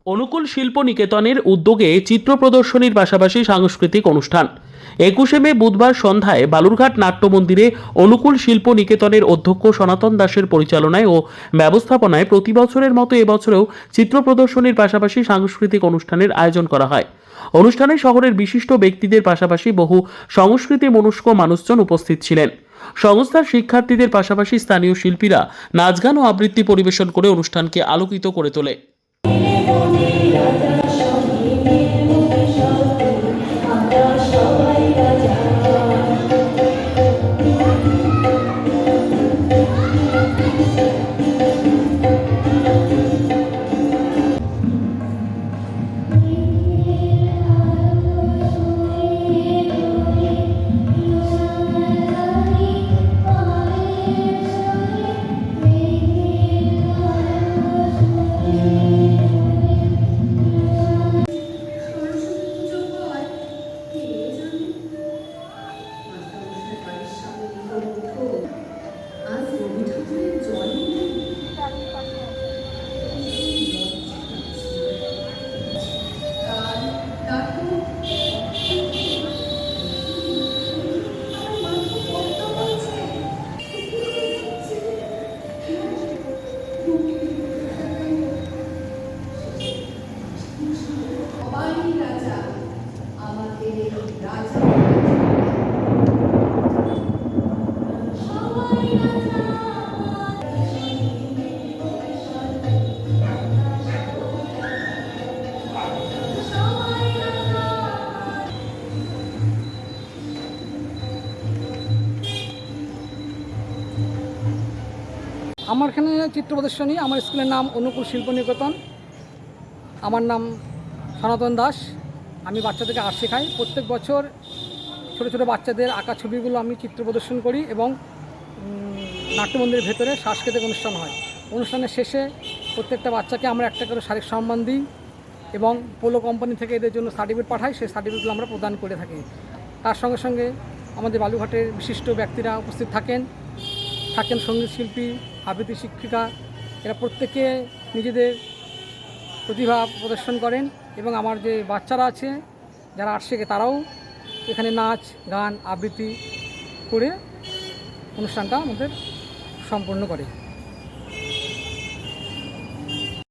অনুকূল শিল্প নিকেতনের উদ্যোগে চিত্র প্রদর্শনীর পাশাপাশি সাংস্কৃতিক অনুষ্ঠান। 21শে মে বুধবার সন্ধ্যায় বালুরঘাট নাট্য মন্দিরে অনুকূল শিল্প নিকেতনের অধ্যক্ষ সনাতন দাসের পরিচালনায় ও ব্যবস্থাপনায় প্রতি বছরের মতো এবছরেও চিত্র প্রদর্শনীর পাশাপাশি সাংস্কৃতিক অনুষ্ঠানের আয়োজন করা হয়। অনুষ্ঠানে শহরের বিশিষ্ট ব্যক্তিদের পাশাপাশি বহু সংস্কৃতি মনস্ক মানুষজন উপস্থিত ছিলেন। সংস্থার শিক্ষার্থীদের পাশাপাশি স্থানীয় শিল্পীরা নাচ গান ও আবৃত্তি পরিবেশন করে অনুষ্ঠানকে আলোকিত করে তোলে। আমার এখানে চিত্র প্রদর্শনী, আমার স্কুলের নাম অনুকূল শিল্প নিকেতন। আমার নাম সনাতন দাস। আমি বাচ্চাদেরকে আর্ট শেখাই। প্রত্যেক বছর ছোটো ছোটো বাচ্চাদের আঁকা ছবিগুলো আমি চিত্র প্রদর্শন করি এবং নাট্যমন্দিরের ভেতরে সাংস্কৃতিক অনুষ্ঠান হয়। অনুষ্ঠানের শেষে প্রত্যেকটা বাচ্চাকে আমরা একটা করে শারীরিক সম্মান দিই এবং পোলো কোম্পানি থেকে এদের জন্য সার্টিফিকেট পাঠাই। সেই সার্টিফিকেটগুলো আমরা প্রদান করে থাকি। তার সঙ্গে সঙ্গে আমাদের বালুরঘাটের বিশিষ্ট ব্যক্তিরা উপস্থিত থাকেন সঙ্গীত শিল্পী, আবৃত্তি শিক্ষিকা। এরা প্রত্যেকে নিজেদের প্রতিভা প্রদর্শন করেন এবং আমার যে বাচ্চারা আছে যারা আর্ট শেখে তারাও এখানে নাচ গান আবৃত্তি করে অনুষ্ঠানটা আমাদের সম্পন্ন করে।